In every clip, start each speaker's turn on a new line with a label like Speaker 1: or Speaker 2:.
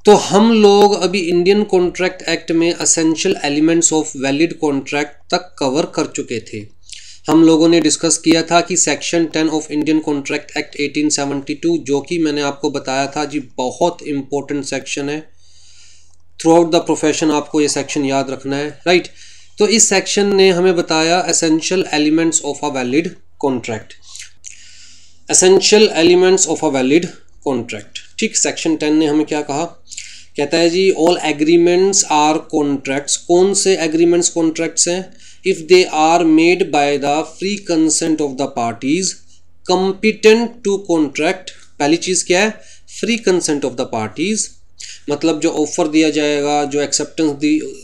Speaker 1: तो हम लोग अभी इंडियन कॉन्ट्रैक्ट एक्ट में essential elements of valid contract तक कवर कर चुके थे। हम लोगों ने डिस्कस किया था कि section 10 of Indian contract act 1872, जो कि मैंने आपको बताया था जी बहुत इंपॉर्टेंट सेक्शन है, थ्रू आउट द प्रोफेशन आपको ये सेक्शन याद रखना है, राइट। तो इस सेक्शन ने हमें बताया essential elements of a valid contract, essential elements of a valid contract. ठीक, सेक्शन 10 ने हमें क्या कहा, कहता है जी ऑल एग्रीमेंट्स आर कॉन्ट्रैक्ट्स। कौन से एग्रीमेंट्स कॉन्ट्रैक्ट्स हैं? If they are made by the free consent of the parties competent to contract. पहली चीज क्या है? Free consent of the parties, मतलब जो ऑफर दिया जाएगा, जो एक्सेप्टेंस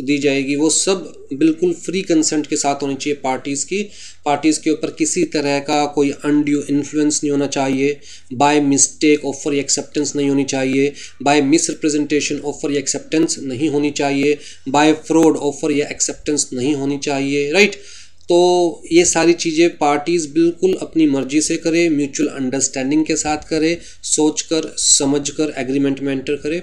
Speaker 1: दी जाएगी, वो सब बिल्कुल फ्री कंसेंट के साथ होनी चाहिए पार्टीज़ के ऊपर किसी तरह का कोई अनड्यू इन्फ्लुएंस नहीं होना चाहिए। बाय मिस्टेक ऑफर या एक्सेप्टेंस नहीं होनी चाहिए, बाय मिस रिप्रेजेंटेशन ऑफर या एक्सेप्टेंस नहीं होनी चाहिए, बाय फ्रॉड ऑफर या एक्सेप्टेंस नहीं होनी चाहिए, राइट। तो ये सारी चीज़ें पार्टीज़ बिल्कुल अपनी मर्जी से करे, म्यूचुअल अंडरस्टैंडिंग के साथ करे, सोचकर समझकर एग्रीमेंट में एंटर करे।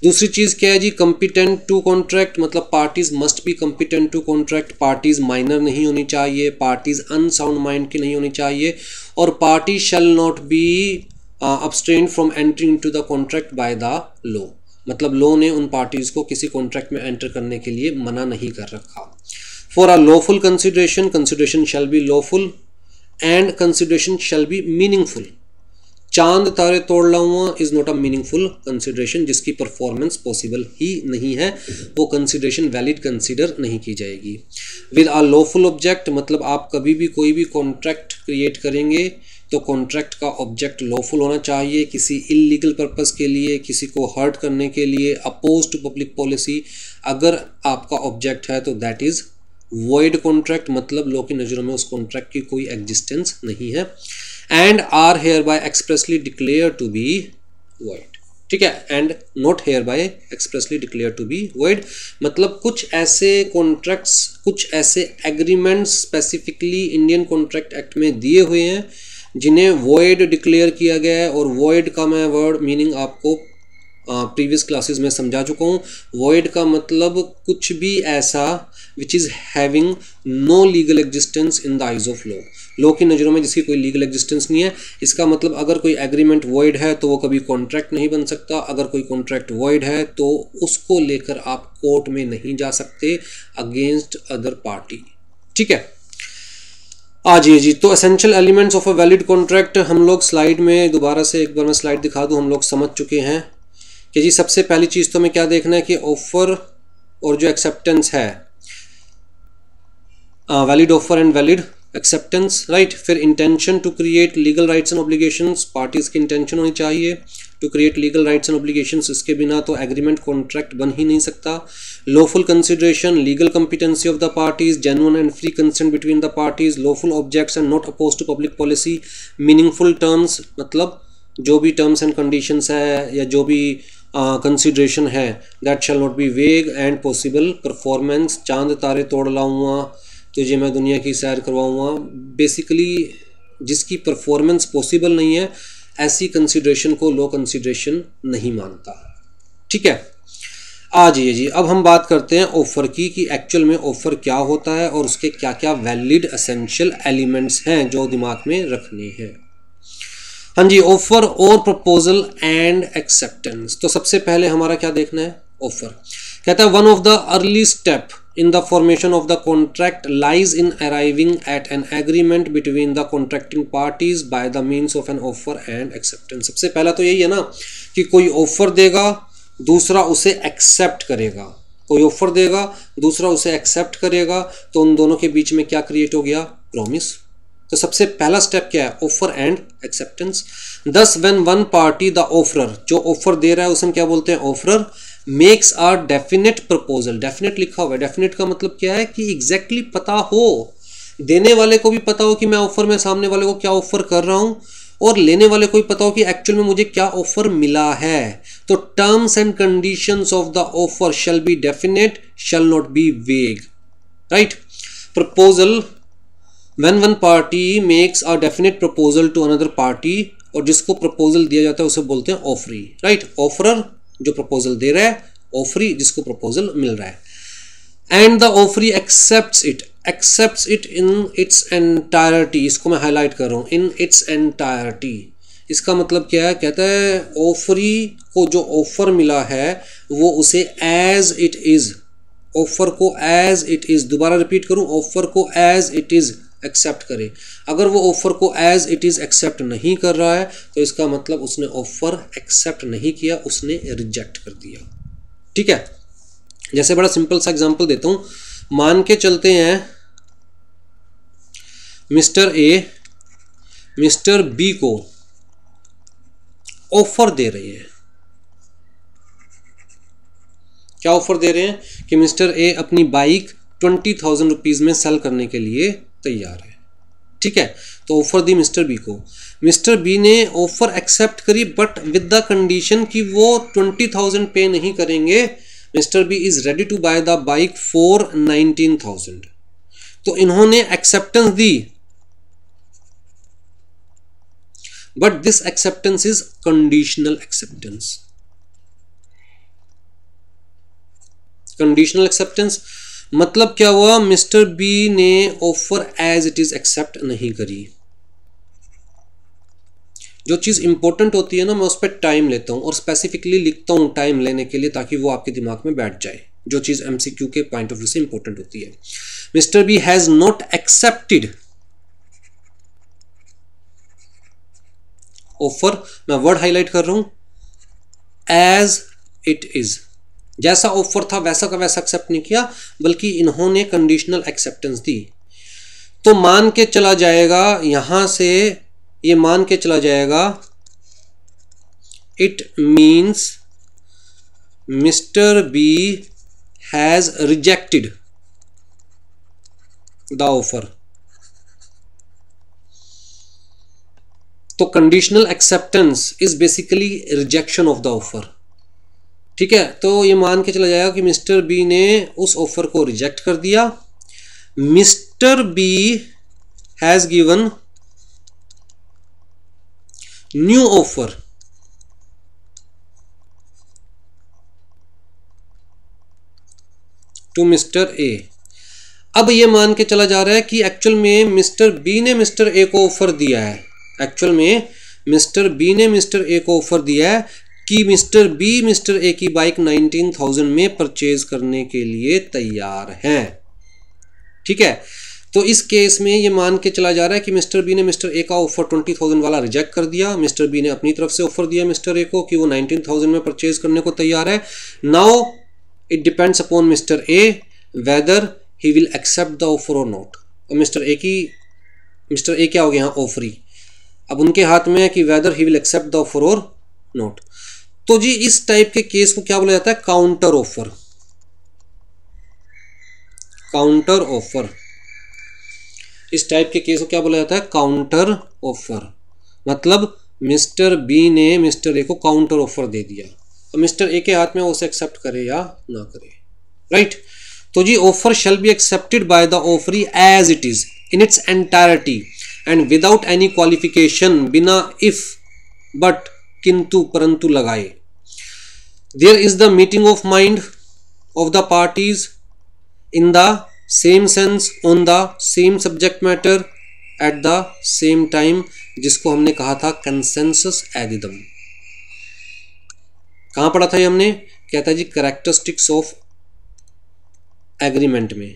Speaker 1: दूसरी चीज़ क्या है जी? कॉम्पिटेंट टू कॉन्ट्रैक्ट, मतलब parties must be competent to contract. Parties minor नहीं होनी चाहिए, पार्टीज अनसाउंड माइंड की नहीं होनी चाहिए, और party shall not be abstain from entering to the contract by the law, मतलब लॉ ने उन पार्टीज को किसी कॉन्ट्रैक्ट में एंटर करने के लिए मना नहीं कर रखा। For a lawful consideration, consideration shall be lawful and consideration shall be meaningful. चांद तारे तोड़ लाऊंगा is not a meaningful consideration, जिसकी परफॉर्मेंस पॉसिबल ही नहीं है, वो कंसिडरेशन वैलिड कंसिडर नहीं की जाएगी। विद अ लॉफुल ऑब्जेक्ट, मतलब आप कभी भी कोई भी कॉन्ट्रैक्ट क्रिएट करेंगे तो कॉन्ट्रैक्ट का ऑब्जेक्ट लॉफुल होना चाहिए, किसी इलीगल पर्पस के लिए, किसी को हर्ट करने के लिए, अपोज टू पब्लिक पॉलिसी अगर आपका ऑब्जेक्ट है तो दैट इज वॉइड कॉन्ट्रैक्ट, मतलब लॉ की नज़रों में उस कॉन्ट्रैक्ट की कोई एग्जिस्टेंस नहीं है। And are hereby expressly declare to be void, ठीक है, and not hereby expressly declare to be void, मतलब कुछ ऐसे कॉन्ट्रैक्ट्स, कुछ ऐसे agreements specifically Indian contract act में दिए हुए हैं जिन्हें वॉइड डिक्लेयर किया गया है। और वॉइड का मैं वर्ड मीनिंग आपको प्रीवियस क्लासेस में समझा चुका हूँ। वॉइड का मतलब कुछ भी ऐसा which is having no legal existence in the eyes of law, law की नज़रों में जिसकी कोई लीगल एग्जिस्टेंस नहीं है। इसका मतलब अगर कोई एग्रीमेंट वॉइड है तो वो कभी कॉन्ट्रैक्ट नहीं बन सकता, अगर कोई कॉन्ट्रैक्ट वॉइड है तो उसको लेकर आप कोर्ट में नहीं जा सकते अगेंस्ट अदर पार्टी, ठीक है। आ जाइए जी, तो essential elements of a valid contract हम लोग स्लाइड में दोबारा से एक बार मैं स्लाइड दिखा दूँ, हम लोग समझ चुके हैं कि जी सबसे पहली चीज़ तो हमें क्या देखना है कि ऑफर और जो एक्सेप्टेंस है, valid offer and valid acceptance, right. फिर intention to create legal rights and obligations, parties की इंटेंशन होनी चाहिए टू क्रिएट लीगल राइट्स एंड ऑब्लिगेशंस, इसके बिना तो एग्रीमेंट कॉन्ट्रैक्ट बन ही नहीं सकता। Lawful consideration, legal competency of the parties, genuine and free consent between the parties, lawful objects and not oppose to public policy, meaningful terms, मतलब जो भी टर्म्स एंड कंडीशंस है या जो भी कंसिडरेशन है दैट शैल नॉट बी वेग and possible performance. चांद तारे तोड़ लाऊंगा, तुझे मैं दुनिया की सैर करवाऊंगा, बेसिकली जिसकी परफॉर्मेंस पॉसिबल नहीं है, ऐसी कंसिडरेशन को लो कंसिडरेशन नहीं मानता, ठीक है। आ जाइए जी, अब हम बात करते हैं ऑफर की कि एक्चुअल में ऑफर क्या होता है और उसके क्या क्या वैलिड एसेंशियल एलिमेंट्स हैं जो दिमाग में रखने हैं। हाँ जी, ऑफर और प्रपोजल एंड एक्सेप्टेंस। तो सबसे पहले हमारा क्या देखना है? ऑफर। कहता है one of the early step in the formation of the contract lies in arriving at an agreement between the contracting parties by the means of an offer and acceptance। सबसे पहला तो यही है ना कि कोई ऑफर देगा, दूसरा उसे एक्सेप्ट करेगा, कोई ऑफर देगा, दूसरा उसे एक्सेप्ट करेगा, तो उन दोनों के बीच में क्या क्रिएट हो गया? प्रॉमिस। तो सबसे पहला स्टेप क्या है? Offer and acceptance. Thus when one party the offeror, जो ऑफर दे रहा है उसे हम क्या बोलते हैं? Offeror. Makes a definite proposal, definite लिखा हुआ है, डेफिनेट का मतलब क्या है कि एग्जैक्टली पता हो, देने वाले को भी पता हो कि मैं ऑफर में सामने वाले को क्या ऑफर कर रहा हूं, और लेने वाले को भी पता हो कि एक्चुअल में मुझे क्या ऑफर मिला है। तो terms and conditions of the offer shall be definite, shall not be vague, right. Proposal, when one party makes a definite proposal to another party, और जिसको प्रपोजल दिया जाता है उसे बोलते हैं ऑफरी, राइट। ऑफरर जो प्रपोजल दे रहा है, ऑफरी जिसको प्रपोजल मिल रहा है। And the offeree accepts it in its entirety, इसको मैं हाईलाइट कर रहा हूँ, इन इट्स एंटायरिटी। इसका मतलब क्या है, कहता है ऑफरी को जो ऑफर मिला है वो उसे एज इट इज, ऑफर को एज इट इज, दोबारा रिपीट करूं, ऑफर को एज इट इज एक्सेप्ट करे। अगर वो ऑफर को एज इट इज एक्सेप्ट नहीं कर रहा है तो इसका मतलब उसने ऑफर एक्सेप्ट नहीं किया, उसने रिजेक्ट कर दिया। ठीक है, जैसे बड़ा सिंपल सा एग्जांपल देता हूं, मान के चलते हैं मिस्टर ए मिस्टर बी को ऑफर दे रहे हैं। क्या ऑफर दे रहे हैं कि मिस्टर ए अपनी बाइक 20,000 रुपीज में सेल करने के लिए तैयार है। ठीक है, तो ऑफर दी मिस्टर बी को, मिस्टर बी ने ऑफर एक्सेप्ट करी बट विद द कंडीशन कि वो 20,000 पे नहीं करेंगे। Mister B is ready to buy the bike for 19,000। तो इन्होंने एक्सेप्टेंस दी, but this acceptance is conditional acceptance. Conditional acceptance मतलब क्या हुआ, मिस्टर बी ने offer as it is accept नहीं करी। जो चीज इंपॉर्टेंट होती है ना, मैं उस पर टाइम लेता हूं और स्पेसिफिकली लिखता हूं टाइम लेने के लिए, ताकि वो आपके दिमाग में बैठ जाए, जो चीज एमसीक्यू के पॉइंट ऑफ व्यू से इंपॉर्टेंट होती है। Mister B has not accepted offer, मैं वर्ड हाईलाइट कर रहा हूं, एज इट इज, जैसा ऑफर था वैसा का वैसा एक्सेप्ट नहीं किया, बल्कि इन्होंने कंडीशनल एक्सेप्टेंस दी। तो मान के चला जाएगा, यहां से ये मान के चला जाएगा, it means mister B has rejected the offer. तो conditional acceptance is basically rejection of the offer. ठीक है, तो ये मान के चला जाएगा कि मिस्टर बी ने उस ऑफर को रिजेक्ट कर दिया। Mister B has given new offer to mister A. अब ये मान के चला जा रहा है कि एक्चुअल में मिस्टर बी ने मिस्टर ए को ऑफर दिया है, एक्चुअल में मिस्टर बी ने मिस्टर ए को ऑफर दिया है कि मिस्टर बी मिस्टर ए की बाइक 19,000 में परचेज करने के लिए तैयार हैं। ठीक है, तो इस केस में ये मान के चला जा रहा है कि मिस्टर बी ने मिस्टर ए का ऑफर 20,000 वाला रिजेक्ट कर दिया। मिस्टर बी ने अपनी तरफ से ऑफर दिया मिस्टर ए को कि वो 19,000 में परचेज करने को तैयार है। Now it depends upon mister A whether he will accept the offer और नॉट। और मिस्टर ए क्या हो गया यहाँ, ऑफरी। अब उनके हाथ में है कि whether he will accept the offer और नॉट। तो जी इस टाइप के केस को क्या बोला जाता है, काउंटर ऑफर। काउंटर ऑफर, इस टाइप के केस को क्या बोला जाता है, काउंटर ऑफर। मतलब मिस्टर बी ने मिस्टर ए को काउंटर ऑफर दे दिया, तो मिस्टर ए के हाथ में उसे एक्सेप्ट करे या ना करे। राइट, तो जी offer shall be accepted by the offeree as it is in its entirety and without any qualification, बिना इफ बट किंतु परंतु लगाए। There is the meeting of mind of the parties in the same sense on the same subject matter at the same time, जिसको हमने कहा था consensus addendum। कहाँ पढ़ा था ये हमने, कहता है जी characteristics of agreement में,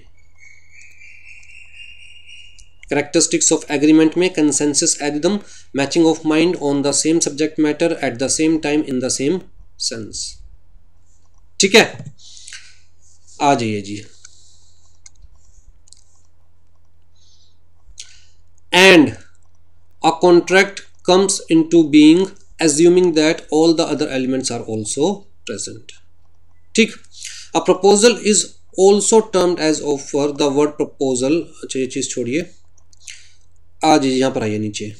Speaker 1: characteristics of agreement में consensus addendum, matching of mind on the same subject matter at the same time in the same sense। ठीक है, आ जाइए जी। And a contract comes into being assuming that all the other elements are also present। ठीक, a proposal is also termed as offer. The word proposal, अच्छा ये चीज छोड़िए, आ जाइए यहाँ पर आइए नीचे।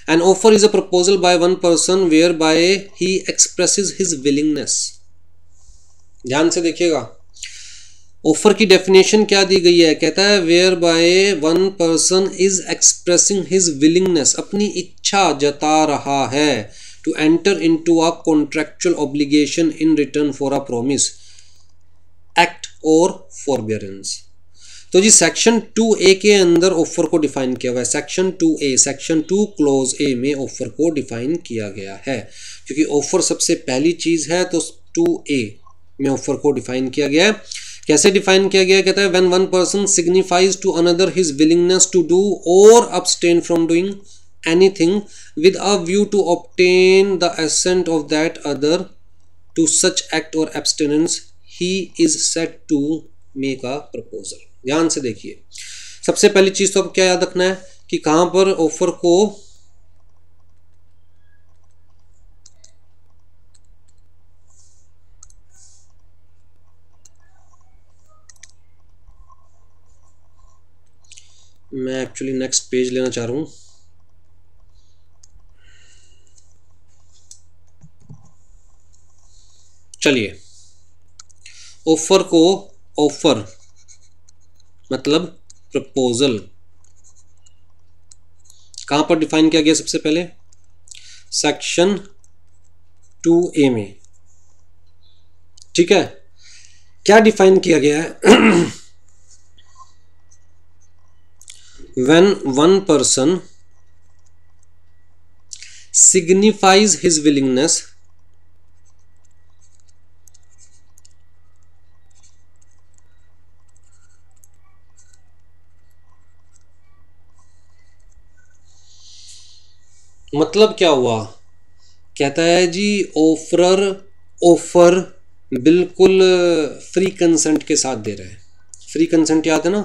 Speaker 1: An offer is a proposal by one person whereby he expresses his willingness। ध्यान से देखिएगा, ऑफर की डेफिनेशन क्या दी गई है, कहता है whereby one person is expressing his willingness, अपनी इच्छा जता रहा है, to enter into a contractual obligation in return for a promise, act or forbearance। तो जी सेक्शन 2A के अंदर ऑफर को डिफाइन किया हुआ है। सेक्शन 2A, सेक्शन 2 क्लोज ए में ऑफर को डिफाइन किया गया है, क्योंकि ऑफर सबसे पहली चीज है, तो 2A में ऑफर को डिफाइन किया गया है। कैसे डिफाइन किया गया? कहता है when one person signifies to another his willingness to do और abstain from doing anything with a view to obtain the assent of that other to such act or abstinence, he is said to make a proposal। ध्यान से देखिए, सबसे पहली चीज तो अब क्या याद रखना है कि कहां पर ऑफर को मैं एक्चुअली नेक्स्ट पेज लेना चाह रहा हूं। चलिए, ऑफर को, ऑफर मतलब प्रपोजल कहां पर डिफाइन किया गया? सबसे पहले सेक्शन 2A में, ठीक है। क्या डिफाइन किया गया है? when one person signifies his willingness मतलब क्या हुआ? कहता है जी ऑफरर ऑफर बिल्कुल फ्री कंसेंट के साथ दे रहा है। फ्री कंसेंट याद है ना,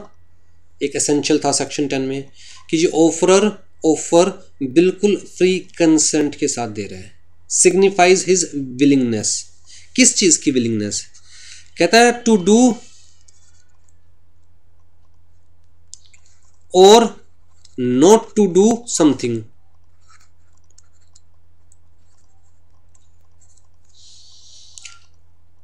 Speaker 1: एक एसेंशियल था सेक्शन 10 में कि जी ऑफरर ऑफर बिल्कुल फ्री कंसेंट के साथ दे रहा है। सिग्निफाइज हिज विलिंगनेस, किस चीज की विलिंगनेस? कहता है टू डू और नॉट टू डू समथिंग।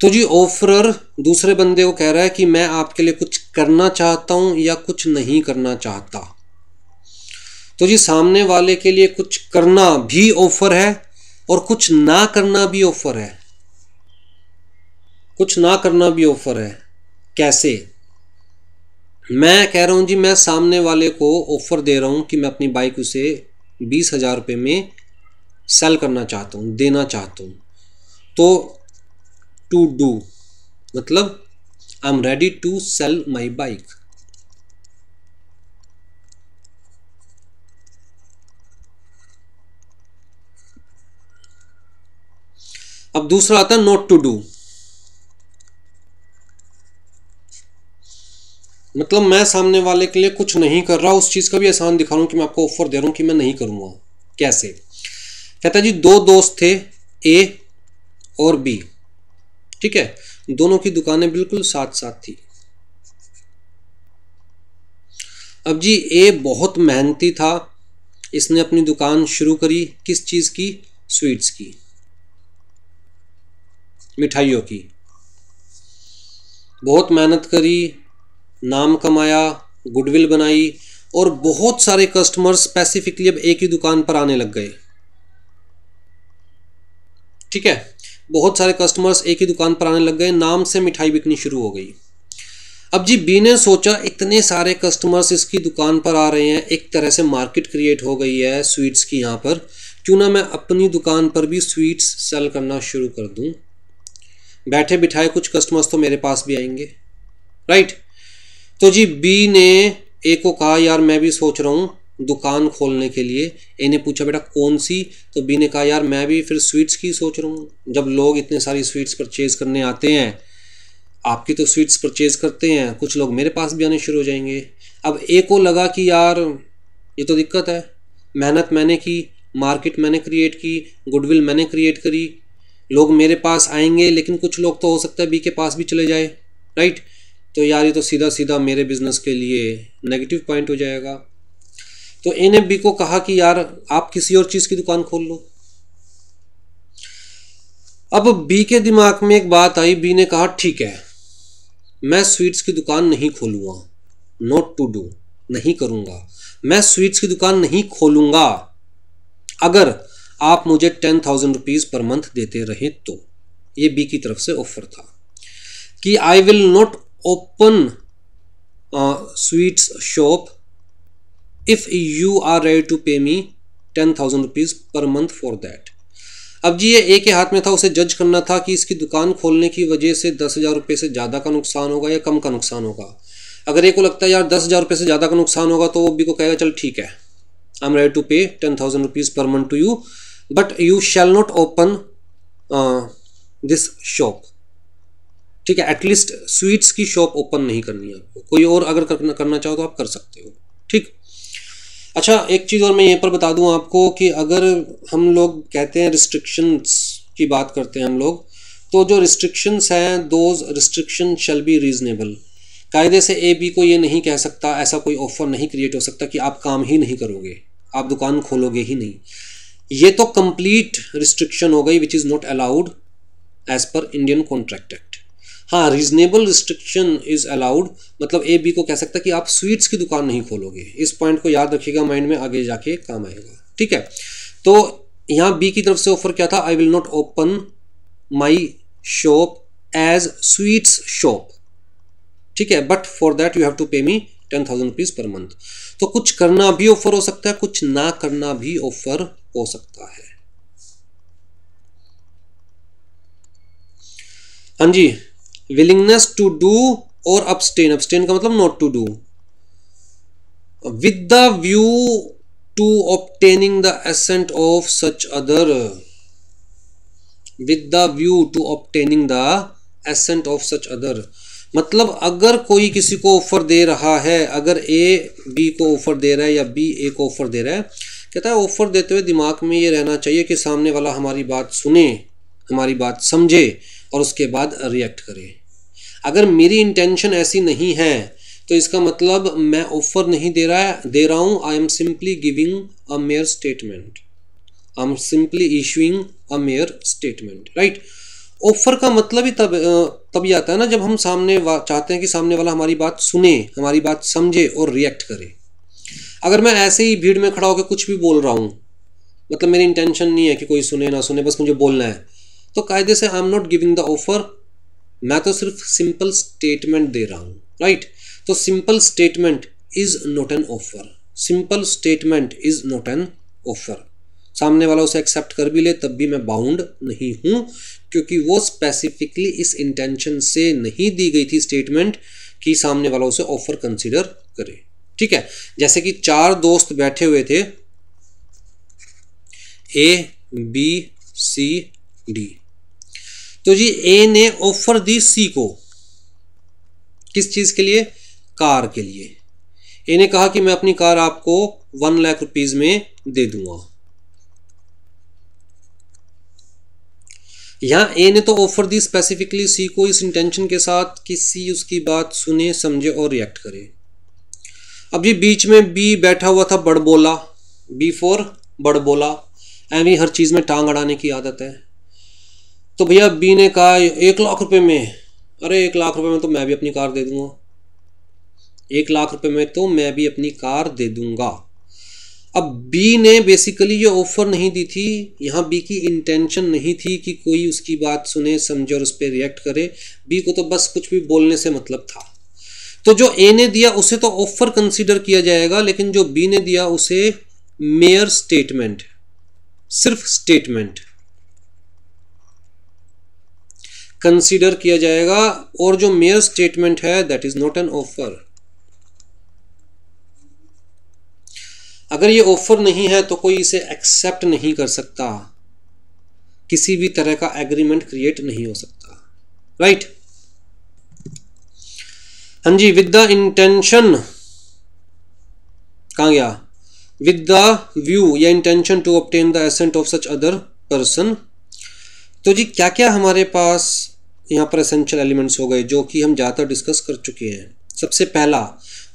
Speaker 1: तो जी ऑफरर दूसरे बंदे को कह रहा है कि मैं आपके लिए कुछ करना चाहता हूं या कुछ नहीं करना चाहता। तो जी सामने वाले के लिए कुछ करना भी ऑफर है और कुछ ना करना भी ऑफर है। कुछ ना करना भी ऑफर है। कैसे? मैं कह रहा हूं जी मैं सामने वाले को ऑफर दे रहा हूं कि मैं अपनी बाइक उसे 20,000 रुपये में सेल करना चाहता हूं, देना चाहता हूं। तो टू डू मतलब I am ready to sell my bike. अब दूसरा आता है नॉट टू डू, मतलब मैं सामने वाले के लिए कुछ नहीं कर रहा, उस चीज का भी एहसान दिखा रहा हूं कि मैं आपको ऑफर दे रहा हूं कि मैं नहीं करूंगा। कैसे? कहता है जी दो दोस्त थे ए और बी, ठीक है, दोनों की दुकानें बिल्कुल साथ साथ थी। अब जी ए बहुत मेहनती था, इसने अपनी दुकान शुरू करी किस चीज की? स्वीट्स की, मिठाइयों की। बहुत मेहनत करी, नाम कमाया, गुडविल बनाई और बहुत सारे कस्टमर्स स्पेसिफिकली अब एक ही दुकान पर आने लग गए, ठीक है। बहुत सारे कस्टमर्स एक ही दुकान पर आने लग गए, नाम से मिठाई बिकनी शुरू हो गई। अब जी बी ने सोचा इतने सारे कस्टमर्स इसकी दुकान पर आ रहे हैं, एक तरह से मार्केट क्रिएट हो गई है स्वीट्स की यहाँ पर, क्यों ना मैं अपनी दुकान पर भी स्वीट्स सेल करना शुरू कर दूं। बैठे बिठाए कुछ कस्टमर्स तो मेरे पास भी आएंगे, राइट। तो जी बी ने ए को कहा यार मैं भी सोच रहा हूँ दुकान खोलने के लिए। ए ने पूछा बेटा कौन सी? तो बी ने कहा यार मैं भी फिर स्वीट्स की सोच रहा हूँ। जब लोग इतने सारी स्वीट्स परचेज करने आते हैं, आपकी तो स्वीट्स परचेज करते हैं, कुछ लोग मेरे पास भी आने शुरू हो जाएंगे। अब ए को लगा कि यार ये तो दिक्कत है, मेहनत मैंने की, मार्केट मैंने क्रिएट की, गुडविल मैंने क्रिएट करी, लोग मेरे पास आएंगे, लेकिन कुछ लोग तो हो सकता है बी के पास भी चले जाए, राइट। तो यार ये तो सीधा सीधा मेरे बिजनेस के लिए नेगेटिव पॉइंट हो जाएगा। तो ए ने बी को कहा कि यार आप किसी और चीज की दुकान खोल लो। अब बी के दिमाग में एक बात आई, बी ने कहा ठीक है मैं स्वीट्स की दुकान नहीं खोलूंगा, नॉट टू डू, नहीं करूंगा, मैं स्वीट्स की दुकान नहीं खोलूंगा अगर आप मुझे 10,000 रुपीज़ पर मंथ देते रहे तो। ये बी की तरफ से ऑफर था कि I will not open sweets shop if you are ready to pay me 10,000 rupees per month for that. अब जी ये ए के हाथ में था, उसे जज करना था कि इसकी दुकान खोलने की वजह से 10,000 रुपये से ज़्यादा का नुकसान होगा या कम का नुकसान होगा। अगर ए को लगता है यार 10,000 रुपये से ज़्यादा का नुकसान होगा तो वो बी को कहेगा चल ठीक है, आई एम रेडी टू पे 10,000 rupees per month to you, but you shall not open this shop. ठीक है, एटलीस्ट स्वीट्स की शॉप ओपन नहीं करनी है आपको, कोई और अगर करना चाहो तो आप कर सकते हो। ठीक, अच्छा एक चीज़ और मैं यहाँ पर बता दूँ आपको कि अगर हम लोग कहते हैं रिस्ट्रिक्शंस की बात करते हैं हम लोग, तो जो रिस्ट्रिक्शंस हैं those restriction shall be reasonable. कायदे से ए बी को ये नहीं कह सकता, ऐसा कोई ऑफर नहीं क्रिएट हो सकता कि आप काम ही नहीं करोगे, आप दुकान खोलोगे ही नहीं। ये तो कंप्लीट रिस्ट्रिक्शन हो गई which is not allowed as per Indian contract act. हाँ, रीजनेबल रिस्ट्रिक्शन इज अलाउड, मतलब ए बी को कह सकता है कि आप स्वीट्स की दुकान नहीं खोलोगे। इस पॉइंट को याद रखिएगा, माइंड में आगे जाके काम आएगा। ठीक है, तो यहाँ बी की तरफ से ऑफर क्या था, I will not open my shop as sweets shop. ठीक है, but for that you have to pay me 10,000 rupees per month. तो कुछ करना भी ऑफर हो सकता है, कुछ ना करना भी ऑफर हो सकता है। हाँ जी, विलिंगनेस टू डू और abstain, abstain का मतलब not to do, with the view to obtaining the assent of such other, with the view to obtaining the assent of such other। मतलब अगर कोई किसी को ऑफर दे रहा है, अगर ए बी को ऑफर दे रहा है या बी ए को ऑफर दे रहा है, कहता है ऑफर देते हुए दिमाग में ये रहना चाहिए कि सामने वाला हमारी बात सुने, हमारी बात समझे और उसके बाद रिएक्ट करे। अगर मेरी इंटेंशन ऐसी नहीं है तो इसका मतलब मैं ऑफर नहीं दे रहा हूँ, I am simply giving a mayor statement, I am simply issuing a mayor statement, right. Offer का मतलब ही तभी आता है ना जब हम चाहते हैं कि सामने वाला हमारी बात सुने, हमारी बात समझे और रिएक्ट करे। अगर मैं ऐसे ही भीड़ में खड़ा होकर कुछ भी बोल रहा हूँ, मतलब मेरी इंटेंशन नहीं है कि कोई सुने ना सुने, बस मुझे बोलना है, तो कायदे से I am not giving the offer, मैं तो सिर्फ सिंपल स्टेटमेंट दे रहा हूँ, राइट। तो simple statement is not an offer, simple statement is not an offer. सामने वाला उसे एक्सेप्ट कर भी ले तब भी मैं बाउंड नहीं हूँ, क्योंकि वो स्पेसिफिकली इस इंटेंशन से नहीं दी गई थी स्टेटमेंट कि सामने वाला उसे ऑफर कंसिडर करे। ठीक है, जैसे कि 4 दोस्त बैठे हुए थे, ए बी सी डी, तो जी ए ने ऑफर दी सी को, किस चीज के लिए, कार के लिए। ए ने कहा कि मैं अपनी कार आपको 1 लाख रुपीज में दे दूंगा। यहां ए ने तो ऑफर दी स्पेसिफिकली सी को इस इंटेंशन के साथ कि सी उसकी बात सुने, समझे और रिएक्ट करे। अब ये बीच में बी बैठा हुआ था बड़बोला, बी फॉर बड़बोला, एवं हर चीज में टांग अड़ाने की आदत है। तो भैया बी ने कहा 1 लाख रुपए में, अरे 1 लाख रुपए में तो मैं भी अपनी कार दे दूंगा, 1 लाख रुपए में तो मैं भी अपनी कार दे दूंगा। अब बी ने बेसिकली ये ऑफर नहीं दी थी, यहाँ बी की इंटेंशन नहीं थी कि कोई उसकी बात सुने, समझे और उस पर रिएक्ट करे। बी को तो बस कुछ भी बोलने से मतलब था। तो जो ए ने दिया उसे तो ऑफर कंसीडर किया जाएगा, लेकिन जो बी ने दिया उसे मेयर स्टेटमेंट, सिर्फ स्टेटमेंट कंसीडर किया जाएगा, और जो मेयर स्टेटमेंट है that is not an offer. अगर ये ऑफर नहीं है तो कोई इसे एक्सेप्ट नहीं कर सकता, किसी भी तरह का एग्रीमेंट क्रिएट नहीं हो सकता, राइट। हाँ जी, विद द इंटेंशन, कहां गया, विद द व्यू या intention to obtain the assent of such other person. तो जी क्या क्या हमारे पास यहाँ पर एसेंशियल एलिमेंट्स हो गए जो कि हम ज़्यादा डिस्कस कर चुके हैं। सबसे पहला,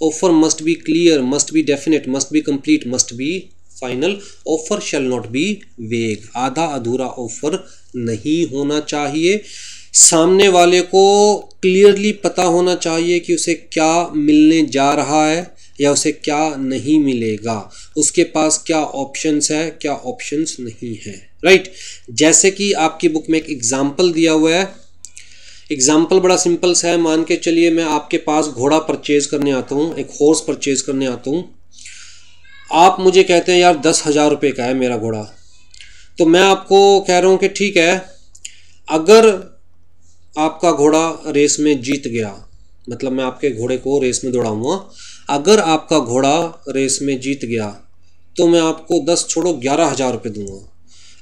Speaker 1: offer must B clear, must be definite, must be complete, must be final. Offer shell not be वेग, आधा अधूरा ऑफर नहीं होना चाहिए। सामने वाले को क्लियरली पता होना चाहिए कि उसे क्या मिलने जा रहा है, या उसे क्या नहीं मिलेगा, उसके पास क्या ऑप्शंस है, क्या ऑप्शंस नहीं है, राइट। जैसे कि आपकी बुक में एक एग्जाम्पल दिया हुआ है। एग्जाम्पल बड़ा सिंपल सा है। मान के चलिए मैं आपके पास घोड़ा परचेज करने आता हूँ, एक हॉर्स परचेज करने आता हूँ। आप मुझे कहते हैं यार 10,000 रुपये का है मेरा घोड़ा। तो मैं आपको कह रहा हूँ कि ठीक है, अगर आपका घोड़ा रेस में जीत गया, मतलब मैं आपके घोड़े को रेस में दौड़ाऊंगा, अगर आपका घोड़ा रेस में जीत गया तो मैं आपको 10 छोड़ो 11,000 रुपये दूंगा।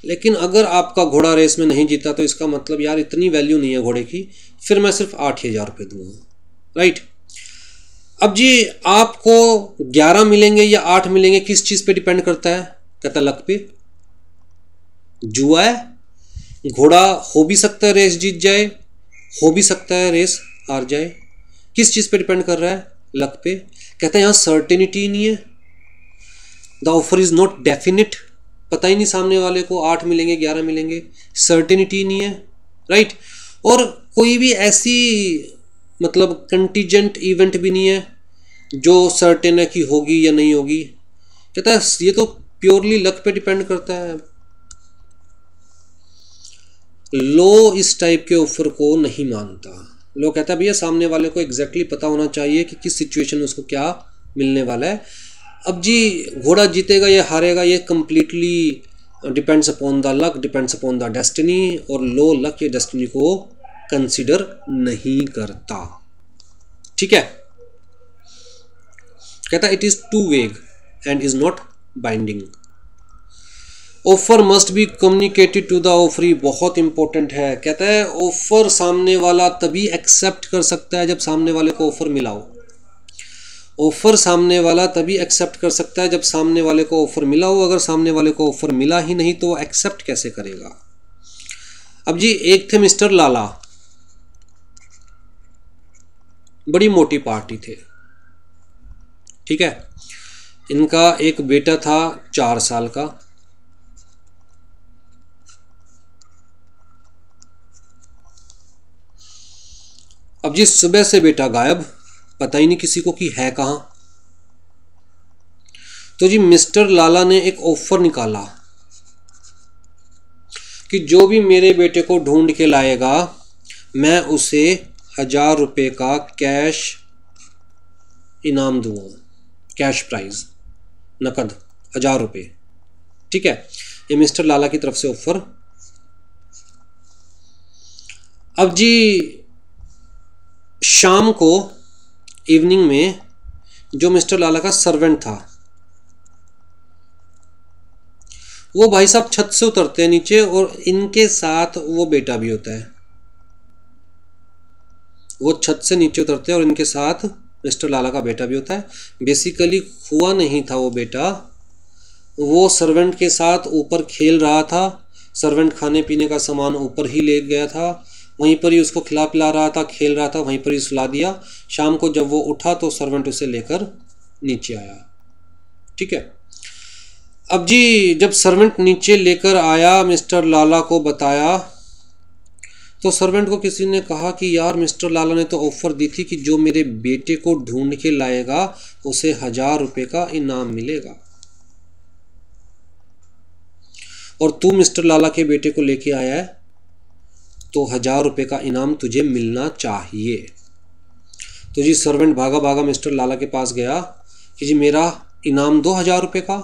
Speaker 1: लेकिन अगर आपका घोड़ा रेस में नहीं जीता तो इसका मतलब यार इतनी वैल्यू नहीं है घोड़े की, फिर मैं सिर्फ 8,000 रुपये दूंगा, राइट। अब जी आपको 11 मिलेंगे या 8 मिलेंगे, किस चीज़ पे डिपेंड करता है? कहता लक पे। जुआ है, घोड़ा हो भी सकता है रेस जीत जाए, हो भी सकता है रेस हार जाए। किस चीज़ पे डिपेंड कर रहा है? लक पे। कहता है यहाँ सर्टेनिटी नहीं है, the offer is not definite. पता ही नहीं सामने वाले को 8 मिलेंगे 11 मिलेंगे, सर्टेनिटी नहीं है, राइट। और कोई भी ऐसी मतलब कंटीजेंट इवेंट भी नहीं है जो सर्टेन है कि होगी या नहीं होगी। कहता है ये तो प्योरली लक पे डिपेंड करता है। लो इस टाइप के ऑफर को नहीं मानता। लो कहता है भैया सामने वाले को एग्जैक्टली पता होना चाहिए कि किस सिचुएशन में उसको क्या मिलने वाला है। अब जी घोड़ा जीतेगा या हारेगा ये completely depends upon the luck, depends upon the destiny, और लो लक या डेस्टिनी को कंसीडर नहीं करता, ठीक है। कहता है it is too vague and is not binding. Offer must be communicated to the offeree, बहुत इंपॉर्टेंट है। कहता है ऑफर सामने वाला तभी एक्सेप्ट कर सकता है जब सामने वाले को ऑफर मिला हो। ऑफर सामने वाला तभी एक्सेप्ट कर सकता है जब सामने वाले को ऑफर मिला हो। अगर सामने वाले को ऑफर मिला ही नहीं तो वो एक्सेप्ट कैसे करेगा? अब जी एक थे मिस्टर लाला, बड़ी मोटी पार्टी थे, ठीक है। इनका एक बेटा था 4 साल का। अब जी सुबह से बेटा गायब, पता ही नहीं किसी को कि है कहां। तो जी मिस्टर लाला ने एक ऑफर निकाला कि जो भी मेरे बेटे को ढूंढ के लाएगा मैं उसे 1,000 रुपये का कैश इनाम दूंगा, कैश प्राइज, नकद 1,000 रुपये, ठीक है। ये मिस्टर लाला की तरफ से ऑफर। अब जी शाम को इवनिंग में जो मिस्टर लाला का सर्वेंट था वो भाई साहब छत से उतरते हैं नीचे, और इनके साथ वो बेटा भी होता है। वो छत से नीचे उतरते हैं और इनके साथ मिस्टर लाला का बेटा भी होता है। बेसिकली हुआ नहीं था वो बेटा, वो सर्वेंट के साथ ऊपर खेल रहा था। सर्वेंट खाने पीने का सामान ऊपर ही ले गया था, वहीं पर ही उसको खिला पिला रहा था, खेल रहा था, वहीं पर ही सुला दिया। शाम को जब वो उठा तो सर्वेंट उसे लेकर नीचे आया, ठीक है। अब जी जब सर्वेंट नीचे लेकर आया, मिस्टर लाला को बताया, तो सर्वेंट को किसी ने कहा कि यार मिस्टर लाला ने तो ऑफर दी थी कि जो मेरे बेटे को ढूंढ के लाएगा उसे 1,000 रुपये का इनाम मिलेगा, और तू मिस्टर लाला के बेटे को लेके आया है तो 1,000 रुपये का इनाम तुझे मिलना चाहिए। तो जी सर्वेंट भागा भागा मिस्टर लाला के पास गया कि जी मेरा इनाम दो 1,000 रुपये का।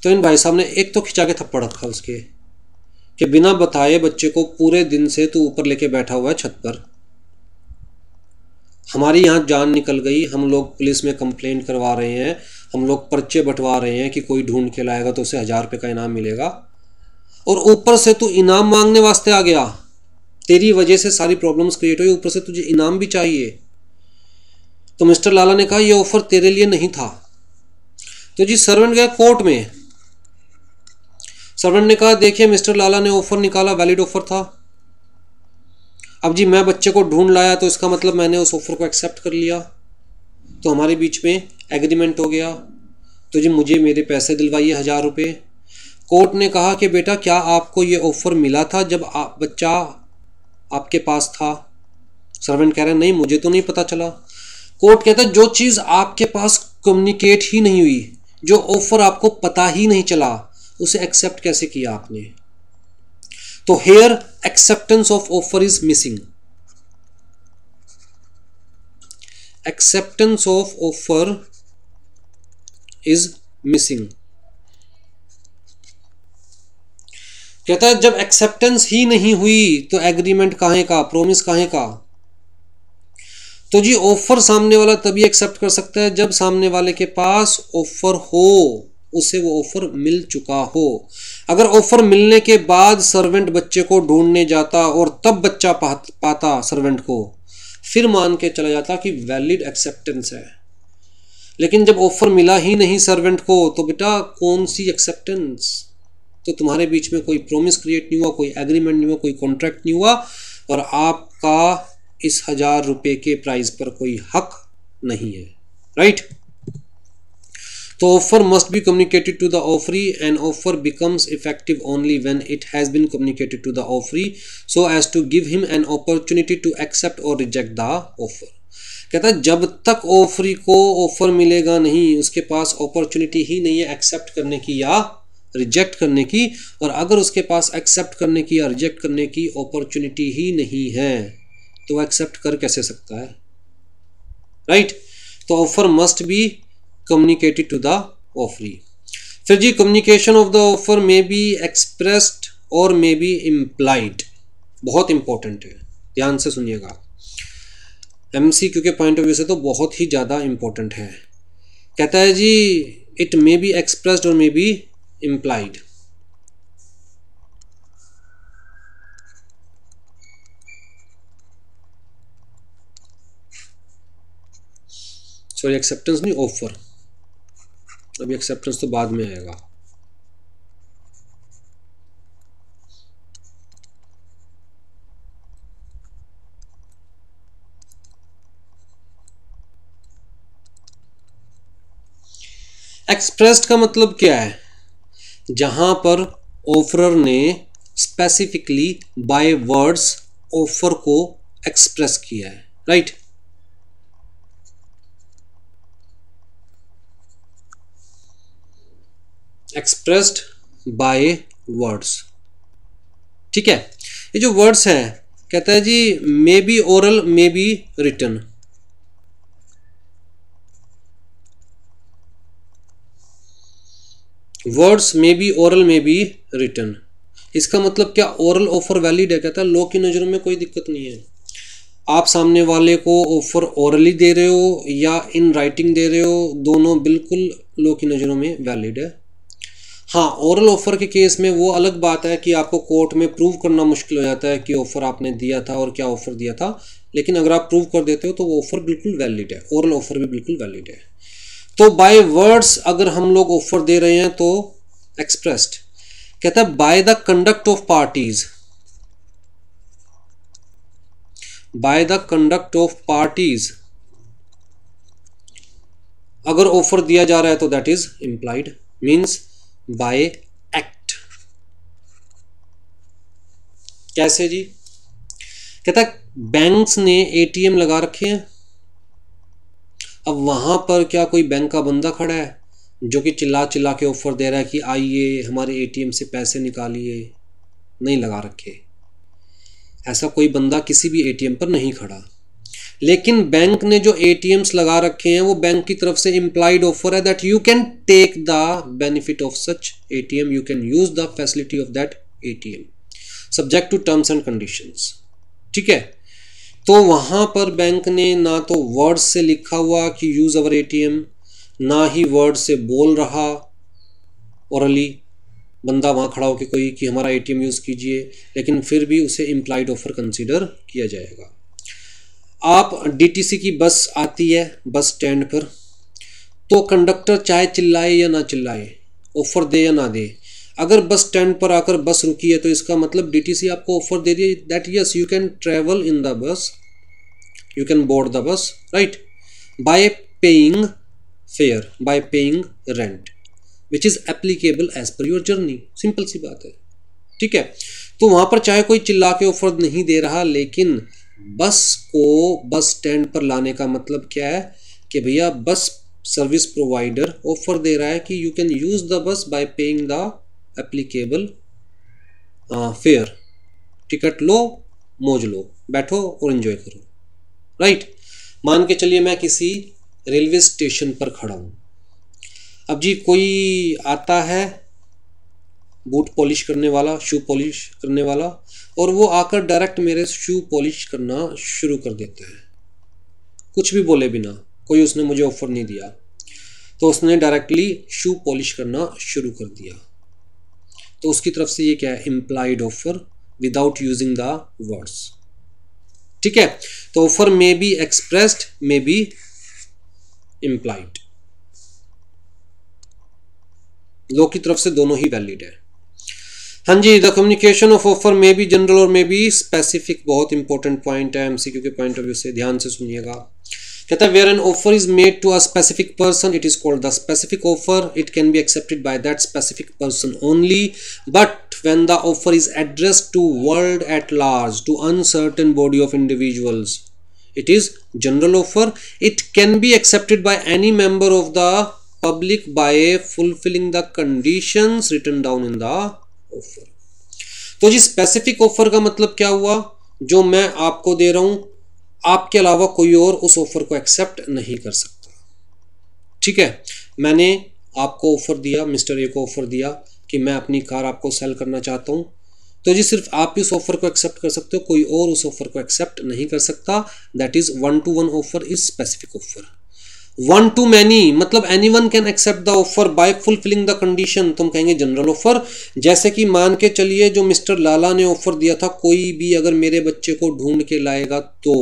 Speaker 1: तो इन भाई साहब ने एक तो खिंचा के थप्पड़ रखा उसके कि बिना बताए बच्चे को पूरे दिन से तू ऊपर लेके बैठा हुआ है छत पर, हमारी यहाँ जान निकल गई, हम लोग पुलिस में कंप्लेंट करवा रहे हैं, हम लोग पर्चे बंटवा रहे हैं कि कोई ढूंढ के लाएगा तो उसे 1,000 रुपये का इनाम मिलेगा, और ऊपर से तू इनाम मांगने वास्ते आ गया। तेरी वजह से सारी प्रॉब्लम्स क्रिएट हुई, ऊपर से तुझे इनाम भी चाहिए। तो मिस्टर लाला ने कहा यह ऑफर तेरे लिए नहीं था। तो जी सर्वेंट गया कोर्ट में। सर्वेंट ने कहा देखिए मिस्टर लाला ने ऑफर निकाला, वैलिड ऑफर था। अब जी मैं बच्चे को ढूंढ लाया तो इसका मतलब मैंने उस ऑफर को एक्सेप्ट कर लिया, तो हमारे बीच में एग्रीमेंट हो गया। तो जी मुझे मेरे पैसे दिलवाइए 1,000 रुपये। कोर्ट ने कहा कि बेटा क्या आपको ये ऑफर मिला था जब बच्चा आपके पास था? सर्वेंट कह रहे हैं नहीं मुझे तो नहीं पता चला। कोर्ट कहता है जो चीज आपके पास कम्युनिकेट ही नहीं हुई, जो ऑफर आपको पता ही नहीं चला, उसे एक्सेप्ट कैसे किया आपने। तो here acceptance of offer is missing. Acceptance of offer is missing. कहता है जब एक्सेप्टेंस ही नहीं हुई तो एग्रीमेंट काहे का, प्रोमिस काहे का। तो जी ऑफर सामने वाला तभी एक्सेप्ट कर सकता है जब सामने वाले के पास ऑफर हो, उसे वो ऑफर मिल चुका हो। अगर ऑफर मिलने के बाद सर्वेंट बच्चे को ढूंढने जाता और तब बच्चा पाता सर्वेंट को, फिर मान के चला जाता कि वैलिड एक्सेप्टेंस है। लेकिन जब ऑफर मिला ही नहीं सर्वेंट को, तो बेटा कौन सी एक्सेप्टेंस। तो तुम्हारे बीच में कोई प्रॉमिस क्रिएट नहीं हुआ, कोई एग्रीमेंट नहीं हुआ, कोई कॉन्ट्रैक्ट नहीं हुआ, और आपका इस 1000 रुपए के प्राइस पर कोई हक नहीं है, राइट। तो offer must be communicated to the offeree and offer becomes effective only when it has been communicated to the offeree so as to give him an opportunity to accept और reject the offer. कहता है जब तक offeree को offer मिलेगा नहीं, उसके पास opportunity ही नहीं है एक्सेप्ट करने की या रिजेक्ट करने की, और अगर उसके पास एक्सेप्ट करने की या रिजेक्ट करने की अपॉर्चुनिटी ही नहीं है तो वो एक्सेप्ट कर कैसे सकता है, राइट। तो offer must be communicated to the offeree. फिर जी communication of the offer may be expressed और मे बी इम्प्लाइड। बहुत इंपॉर्टेंट है, ध्यान से सुनिएगा। एमसीक्यू के पॉइंट ऑफ व्यू से तो बहुत ही ज़्यादा इंपॉर्टेंट है। कहता है जी इट मे बी एक्सप्रेस्ड और may be implied. Sorry acceptance नहीं, ऑफर। अभी एक्सेप्टेंस तो बाद में आएगा। एक्सप्रेस्ड का मतलब क्या है, जहां पर ऑफरर ने स्पेसिफिकली बाय वर्ड्स ऑफर को एक्सप्रेस किया है, राइट। एक्सप्रेस्ड बाय वर्ड्स, ठीक है। ये जो वर्ड्स हैं, कहता है जी may be oral may be written. Words may be oral may be written, इसका मतलब क्या, ओरल ऑफर वैलिड है। कहता है लॉ की नज़रों में कोई दिक्कत नहीं है, आप सामने वाले को ऑफर ओरली दे रहे हो या इन राइटिंग दे रहे हो, दोनों बिल्कुल लॉ की नज़रों में वैलिड है। हाँ, ओरल ऑफर के केस में वो अलग बात है कि आपको कोर्ट में प्रूव करना मुश्किल हो जाता है कि ऑफर आपने दिया था और क्या ऑफर दिया था, लेकिन अगर आप प्रूव कर देते हो तो वो ऑफर बिल्कुल वैलिड है, ओरल ऑफर भी बिल्कुल वैलिड है। तो बाय वर्ड्स अगर हम लोग ऑफर दे रहे हैं तो एक्सप्रेस्ड। कहता है by the conduct of parties, by the conduct of parties अगर ऑफर दिया जा रहा है तो that is implied, means by act. कैसे जी, कहता है बैंक्स ने एटीएम लगा रखे हैं, अब वहां पर क्या कोई बैंक का बंदा खड़ा है जो कि चिल्ला चिल्ला के ऑफर दे रहा है कि आइए हमारे एटीएम से पैसे निकालिए? नहीं लगा रखे, ऐसा कोई बंदा किसी भी एटीएम पर नहीं खड़ा। लेकिन बैंक ने जो एटीएम्स लगा रखे हैं वो बैंक की तरफ से इम्प्लाइड ऑफर है that you can take the benefit of such ATM, you can use the facility of that ATM subject to terms and conditions, ठीक है। तो वहां पर बैंक ने ना तो वर्ड से लिखा हुआ कि यूज अवर एटीएम, ना ही वर्ड से बोल रहा ओरली बंदा वहां खड़ा होकर कोई कि हमारा एटीएम यूज कीजिए, लेकिन फिर भी उसे इम्प्लाइड ऑफर कंसीडर किया जाएगा। आप डीटीसी की बस आती है बस स्टैंड पर, तो कंडक्टर चाहे चिल्लाए या ना चिल्लाए, ऑफर दे या ना दे, अगर बस स्टैंड पर आकर बस रुकी है तो इसका मतलब डीटीसी आपको ऑफर दे रही है that yes you can travel in the bus, you can board the bus, right, by paying fare, by paying rent which is applicable as per your journey. Simple सी बात है, ठीक है। तो वहां पर चाहे कोई चिल्ला के ऑफर नहीं दे रहा, लेकिन बस को बस स्टैंड पर लाने का मतलब क्या है कि भैया बस सर्विस प्रोवाइडर ऑफर दे रहा है कि you can use the bus by paying the applicable fare. Ticket लो, मौज लो, बैठो और एंजॉय करो, राइट। मान के चलिए मैं किसी रेलवे स्टेशन पर खड़ा हूँ। अब जी कोई आता है बूट पॉलिश करने वाला, शू पॉलिश करने वाला, और वो आकर डायरेक्ट मेरे शू पॉलिश करना शुरू कर देता है, कुछ भी बोले बिना, कोई उसने मुझे ऑफर नहीं दिया, तो उसने डायरेक्टली शू पॉलिश करना शुरू कर दिया। तो उसकी तरफ से ये क्या है, implied offer without using the words, ठीक है। तो offer may be expressed, may be implied, law की तरफ से दोनों ही वैलिड है। हाँ जी, the communication of offer may be general और मे बी स्पेसिफिक, बहुत इंपॉर्टेंट पॉइंट है एमसीक्यू के पॉइंट ऑफ व्यू से, ध्यान से सुनिएगा। कहता है where an offer is made to a specific person it is called the specific offer, it can be accepted by that specific person only, but when the offer is addressed to world at large, to uncertain body of individuals, it is general offer. It can be accepted by any member of the public by fulfilling the conditions written down in the offer. तो जी specific offer का मतलब क्या हुआ, जो मैं आपको दे रहा हूं, आपके अलावा कोई और उस ऑफर को एक्सेप्ट नहीं कर सकता, ठीक है। मैंने आपको ऑफर दिया, मिस्टर ए को ऑफर दिया कि मैं अपनी कार आपको सेल करना चाहता हूं, तो जी सिर्फ आप इस ऑफर को एक्सेप्ट कर सकते हो, कोई और उस ऑफर को एक्सेप्ट नहीं कर सकता। That is 1-to-1 offer is specific offer. 1-to-many मतलब anyone can accept the offer by fulfilling the condition, तुम कहेंगे जनरल ऑफर। जैसे कि मान के चलिए जो मिस्टर लाला ने ऑफर दिया था, कोई भी अगर मेरे बच्चे को ढूंढ के लाएगा तो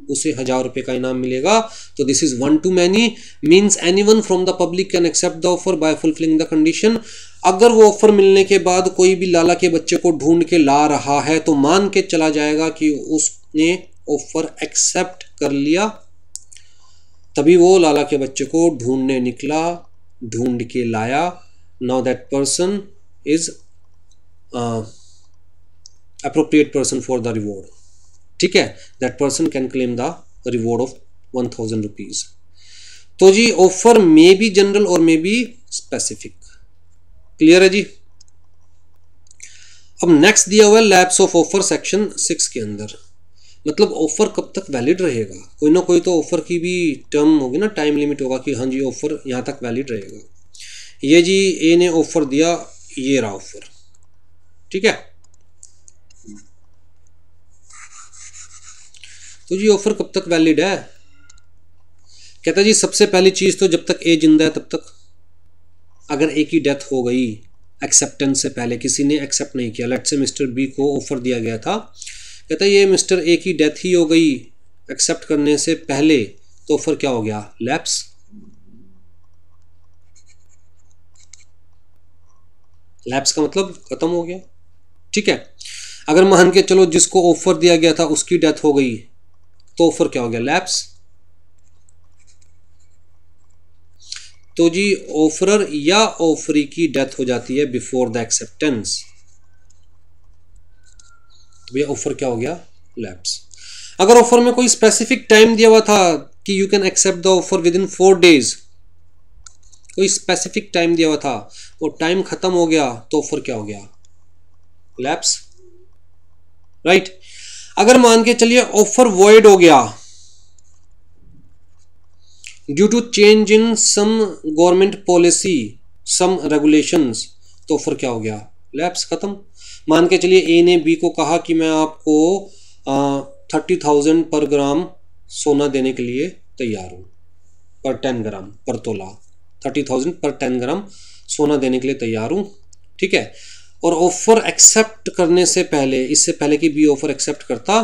Speaker 1: उसे 1000 रुपये का इनाम मिलेगा, तो this is 1-to-many, means anyone from the public can accept the offer by fulfilling the condition. अगर वो ऑफर मिलने के बाद कोई भी लाला के बच्चे को ढूंढ के ला रहा है तो मान के चला जाएगा कि उसने ऑफर एक्सेप्ट कर लिया, तभी वो लाला के बच्चे को ढूंढने निकला, ढूंढ के लाया। Now that person is appropriate person for the reward, ठीक है। That person can claim the reward of 1000 rupees. तो जी ऑफर मे बी जनरल और मे बी स्पेसिफिक, क्लियर है जी। अब नेक्स्ट दिया हुआ है लैप्स ऑफ ऑफर सेक्शन 6 के अंदर, मतलब ऑफर कब तक वैलिड रहेगा। कोई ना कोई तो ऑफर की भी टर्म होगी ना, टाइम लिमिट होगा कि हाँ जी ऑफर यहाँ तक वैलिड रहेगा। ये जी ए ने ऑफर दिया, ये रहा ऑफर, ठीक है। तो जी ऑफर कब तक वैलिड है, कहता जी सबसे पहली चीज तो जब तक ए जिंदा है तब तक। अगर ए की डेथ हो गई एक्सेप्टेंस से पहले, किसी ने एक्सेप्ट नहीं किया, लेट्स से मिस्टर बी को ऑफर दिया गया था, कहता ये मिस्टर ए की डेथ ही हो गई एक्सेप्ट करने से पहले, तो ऑफर क्या हो गया, लैप्स। लैप्स का मतलब खत्म हो गया, ठीक है। अगर मान के चलो जिसको ऑफर दिया गया था उसकी डेथ हो गई, तो ऑफर क्या हो गया, लैप्स। तो जी ऑफरर या ऑफरी की डेथ हो जाती है बिफोर द एक्सेप्टेंस, तो भैया ऑफर क्या हो गया, लैप्स। अगर ऑफर में कोई स्पेसिफिक टाइम दिया हुआ था कि you can accept the offer within 4 days, कोई स्पेसिफिक टाइम दिया हुआ था, वो टाइम खत्म हो गया, तो ऑफर क्या हो गया, लैप्स, राइट। अगर मान के चलिए ऑफर वॉइड हो गया due to change in some government policy, some regulations, तो ऑफर क्या हो गया, लैप्स, खत्म। मान के चलिए ए ने बी को कहा कि मैं आपको 30,000 पर ग्राम सोना देने के लिए तैयार हूँ, पर 10 ग्राम पर तोला, 30,000 पर 10 ग्राम सोना देने के लिए तैयार हूँ, ठीक है। और ऑफर एक्सेप्ट करने से पहले, इससे पहले कि बी ऑफर एक्सेप्ट करता,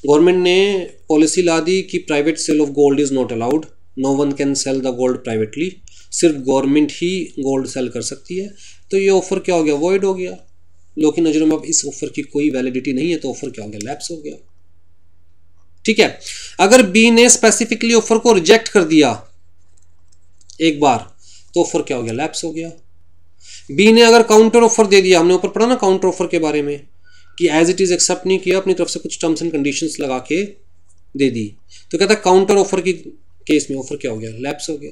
Speaker 1: गवर्नमेंट ने पॉलिसी ला दी कि private sale of gold is not allowed, no one can sell the gold privately, सिर्फ गवर्नमेंट ही गोल्ड सेल कर सकती है। तो ये ऑफर क्या हो गया, वॉइड हो गया, लोगों की नज़रों में अब इस ऑफर की कोई वैलिडिटी नहीं है, तो ऑफर क्या हो गया, लैप्स हो गया, ठीक है। अगर बी ने स्पेसिफिकली ऑफर को रिजेक्ट कर दिया एक बार, तो ऑफर क्या हो गया, लैप्स हो गया। बी ने अगर काउंटर ऑफर दे दिया, हमने ऊपर पढ़ा ना काउंटर ऑफर के बारे में, कि एज इट इज एक्सेप्ट नहीं किया, अपनी तरफ से कुछ टर्म्स एंड कंडीशंस लगा के दे दी, तो कहता है काउंटर ऑफर की केस में ऑफर क्या हो गया, लैप्स हो गया।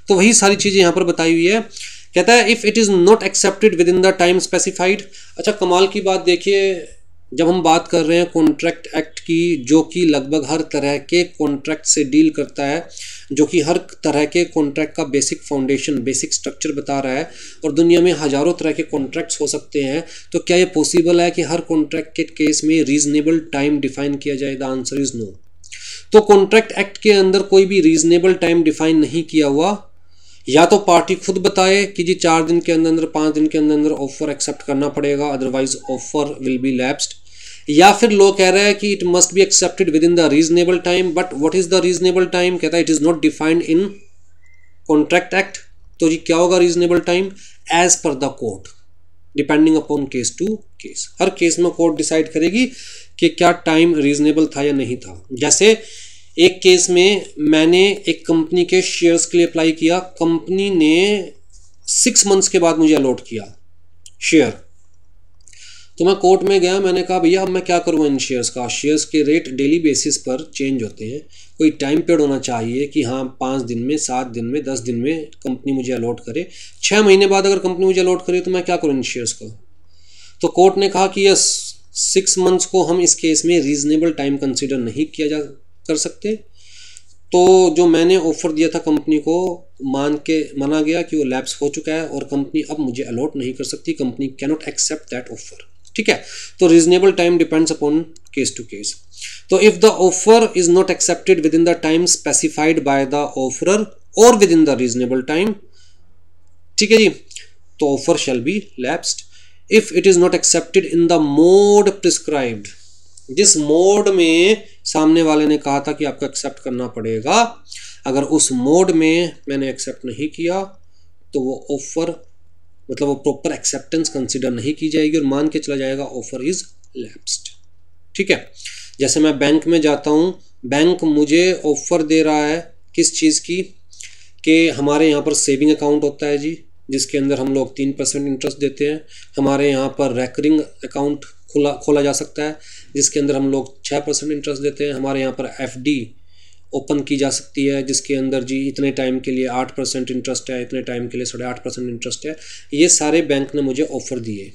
Speaker 1: तो वही सारी चीज़ें यहाँ पर बताई हुई है। कहता है if it is not accepted within the time specified. अच्छा कमाल की बात देखिए, जब हम बात कर रहे हैं कॉन्ट्रैक्ट एक्ट की, जो कि लगभग हर तरह के कॉन्ट्रैक्ट से डील करता है, जो कि हर तरह के कॉन्ट्रैक्ट का बेसिक फाउंडेशन, बेसिक स्ट्रक्चर बता रहा है, और दुनिया में हज़ारों तरह के कॉन्ट्रैक्ट्स हो सकते हैं, तो क्या ये पॉसिबल है कि हर कॉन्ट्रैक्ट के केस में रीजनेबल टाइम डिफाइन किया जाए? The answer is no. तो कॉन्ट्रैक्ट एक्ट के अंदर कोई भी रीजनेबल टाइम डिफाइन नहीं किया हुआ। या तो पार्टी खुद बताए कि जी 4 दिन के अंदर, 5 दिन के अंदर ऑफर एक्सेप्ट करना पड़ेगा, otherwise offer will be lapsed, या फिर लोग कह रहे हैं कि it must be accepted within the reasonable time. But what is the reasonable time? कहता है it is not defined in contract act. तो जी क्या होगा reasonable time? As per the court, depending upon case to case. हर case में court decide करेगी कि क्या टाइम रीजनेबल था या नहीं था। जैसे एक केस में मैंने एक कंपनी के शेयर्स के लिए अप्लाई किया, कंपनी ने 6 मंथ्स के बाद मुझे अलॉट किया शेयर। तो मैं कोर्ट में गया, मैंने कहा भैया अब मैं क्या करूँ इन शेयर्स का? शेयर्स के रेट डेली बेसिस पर चेंज होते हैं, कोई टाइम पीरियड होना चाहिए कि हाँ 5 दिन में, 7 दिन में, 10 दिन में कंपनी मुझे अलॉट करे। 6 महीने बाद अगर कंपनी मुझे अलॉट करे तो मैं क्या करूँ इन शेयर्स का? तो कोर्ट ने कहा कि यस 6 मंथ्स को हम इस केस में रीजनेबल टाइम कंसिडर नहीं किया जा कर सकते। तो जो मैंने ऑफर दिया था कंपनी को, माना गया कि वो लैप्स हो चुका है और कंपनी अब मुझे अलॉट नहीं कर सकती, company can not accept that offer. ठीक है, तो reasonable time depends upon case to case. तो if the offer is not accepted within the time specified by the offerer और within the reasonable time, ठीक है जी, तो offer shall be lapsed. If it is not accepted in the mode prescribed, जिस mode में सामने वाले ने कहा था कि आपको एक्सेप्ट करना पड़ेगा, अगर उस मोड में मैंने एक्सेप्ट नहीं किया तो वो ऑफर, मतलब वो प्रॉपर एक्सेप्टेंस कंसीडर नहीं की जाएगी और मान के चला जाएगा ऑफर इज लैप्स्ड। ठीक है, जैसे मैं बैंक में जाता हूँ, बैंक मुझे ऑफर दे रहा है किस चीज़ की, कि हमारे यहाँ पर सेविंग अकाउंट होता है जी, जिसके अंदर हम लोग 3% इंटरेस्ट देते हैं। हमारे यहाँ पर रेकरिंग अकाउंट खोला जा सकता है, जिसके अंदर हम लोग 6% इंटरेस्ट देते हैं। हमारे यहाँ पर FD ओपन की जा सकती है, जिसके अंदर जी इतने टाइम के लिए 8% इंटरेस्ट है, इतने टाइम के लिए 8.5% इंटरेस्ट है। ये सारे बैंक ने मुझे ऑफ़र दिए।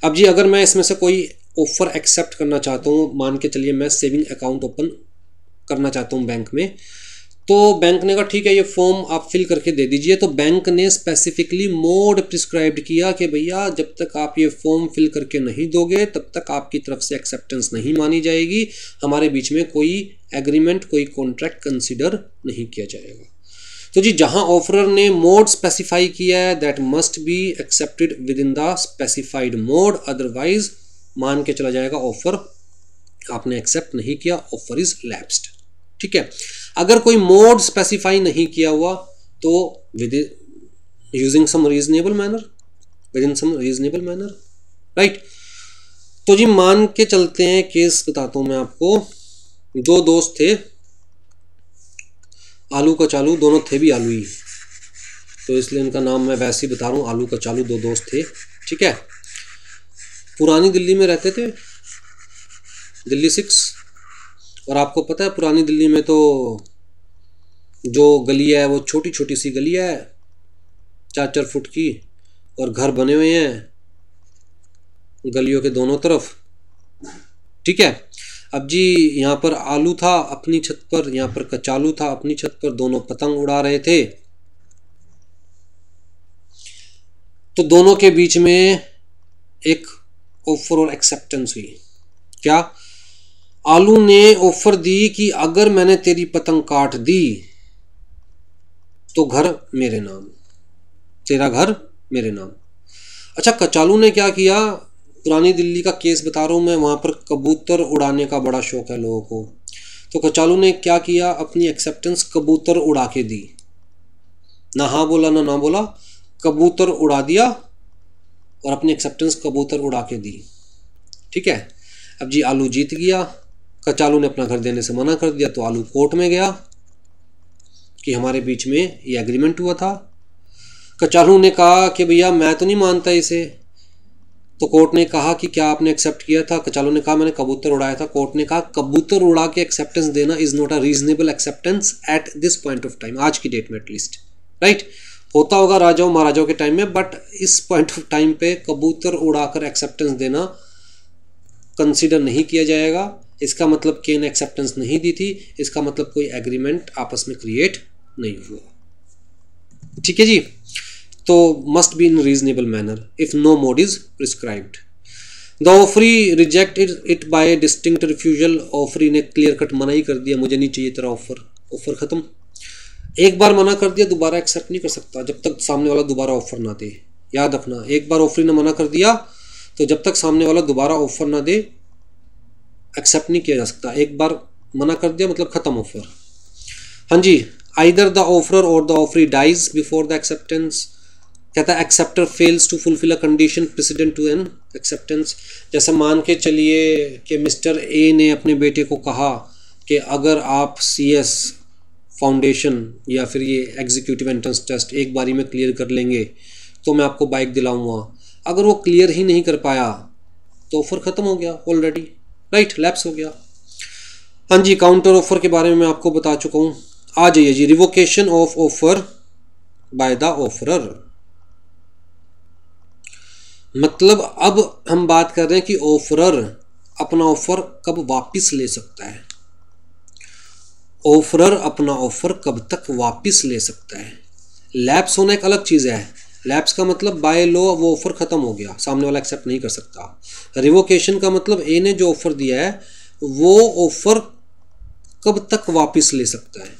Speaker 1: अब जी अगर मैं इसमें से कोई ऑफ़र एक्सेप्ट करना चाहता हूँ, मान के चलिए मैं सेविंग अकाउंट ओपन करना चाहता हूँ बैंक में, तो बैंक ने कहा ठीक है ये फॉर्म आप फिल करके दे दीजिए। तो बैंक ने स्पेसिफिकली मोड प्रिस्क्राइब्ड किया कि भैया जब तक आप ये फॉर्म फिल करके नहीं दोगे तब तक आपकी तरफ से एक्सेप्टेंस नहीं मानी जाएगी, हमारे बीच में कोई एग्रीमेंट, कोई कॉन्ट्रैक्ट कंसिडर नहीं किया जाएगा। तो जी जहां ऑफरर ने मोड स्पेसिफाई किया है, that must be accepted within the specified mode, otherwise मान के चला जाएगा ऑफर आपने एक्सेप्ट नहीं किया, ऑफर इज लैप्स्ड। ठीक है, अगर कोई मोड स्पेसिफाई नहीं किया हुआ तो with using some reasonable manner, within some reasonable manner, right. तो जी मान के चलते हैं, केस बताता हूं मैं आपको। 2 दोस्त थे, आलू का चालू, दोनों थे भी आलू ही, तो इसलिए इनका नाम मैं वैसे ही बता रहा हूँ, आलू का चालू। 2 दोस्त थे, ठीक है, पुरानी दिल्ली में रहते थे, दिल्ली 6। और आपको पता है पुरानी दिल्ली में तो जो गली है वो छोटी छोटी सी गली है, 4-4 फुट की, और घर बने हुए हैं गलियों के दोनों तरफ। ठीक है, अब जी यहाँ पर आलू था अपनी छत पर, यहाँ पर कचालू था अपनी छत पर, दोनों पतंग उड़ा रहे थे। तो दोनों के बीच में एक ऑफर और एक्सेप्टेंस हुई। क्या? आलू ने ऑफर दी कि अगर मैंने तेरी पतंग काट दी तो घर मेरे नाम, तेरा घर मेरे नाम। अच्छा, कचालू ने क्या किया, पुरानी दिल्ली का केस बता रहा हूँ मैं, वहाँ पर कबूतर उड़ाने का बड़ा शौक है लोगों को। तो कचालू ने क्या किया, अपनी एक्सेप्टेंस कबूतर उड़ा के दी, ना हाँ बोला ना बोला, कबूतर उड़ा दिया और अपनी एक्सेप्टेंस कबूतर उड़ा के दी। ठीक है, अब जी आलू जीत गया, कचालू ने अपना घर देने से मना कर दिया, तो आलू कोर्ट में गया कि हमारे बीच में ये एग्रीमेंट हुआ था। कचालू ने कहा कि भैया मैं तो नहीं मानता इसे, तो कोर्ट ने कहा कि क्या आपने एक्सेप्ट किया था? कचालू ने कहा मैंने कबूतर उड़ाया था। कोर्ट ने कहा कबूतर उड़ा के एक्सेप्टेंस देना is not a reasonable acceptance at this point of time, आज की डेट में एटलीस्ट, राइट। होता होगा राजाओं महाराजाओं के टाइम में, बट इस पॉइंट ऑफ टाइम पे कबूतर उड़ाकर एक्सेप्टेंस देना कंसिडर नहीं किया जाएगा। इसका मतलब केन एक्सेप्टेंस नहीं दी थी, इसका मतलब कोई एग्रीमेंट आपस में क्रिएट नहीं हुआ, ठीक है जी। तो must be in reasonable manner if no mode is prescribed. The offeree rejected it by distinct refusal, offeree ने क्लियर कट मना ही कर दिया, मुझे नहीं चाहिए तेरा ऑफर, ऑफर खत्म। एक बार मना कर दिया दोबारा एक्सेप्ट नहीं कर सकता जब तक सामने वाला दोबारा ऑफर ना दे, याद रखना। एक बार ऑफरी ने मना कर दिया तो जब तक सामने वाला दोबारा ऑफर ना दे एक्सेप्ट नहीं किया जा सकता। एक बार मना कर दिया मतलब खत्म ऑफर। हाँ जी, आइदर द ऑफरर और the offeree dies before the acceptance. कहता है acceptor fails to fulfil a condition precedent to an acceptance. जैसे मान के चलिए कि मिस्टर ए ने अपने बेटे को कहा कि अगर आप CS फाउंडेशन या फिर ये एग्जीक्यूटिव एंट्रेंस टेस्ट एक बारी में क्लियर कर लेंगे तो मैं आपको बाइक दिलाऊंगा। अगर वो क्लियर ही नहीं कर पाया तो ऑफर ख़त्म हो गया ऑलरेडी, राइट, लैप्स हो गया। हाँ जी, काउंटर ऑफर के बारे में मैं आपको बता चुका हूँ। आ जाइए जी, revocation of offer by the offeror. मतलब अब हम बात कर रहे हैं कि ऑफरर अपना ऑफर कब वापस ले सकता है। ऑफरर अपना ऑफर कब तक वापस ले सकता है। लैप्स होना एक अलग चीज़ है। लैप्स का मतलब बाय लॉ वो ऑफर ख़त्म हो गया, सामने वाला एक्सेप्ट नहीं कर सकता। रिवोकेशन का मतलब ए ने जो ऑफर दिया है वो ऑफर कब तक वापस ले सकता है।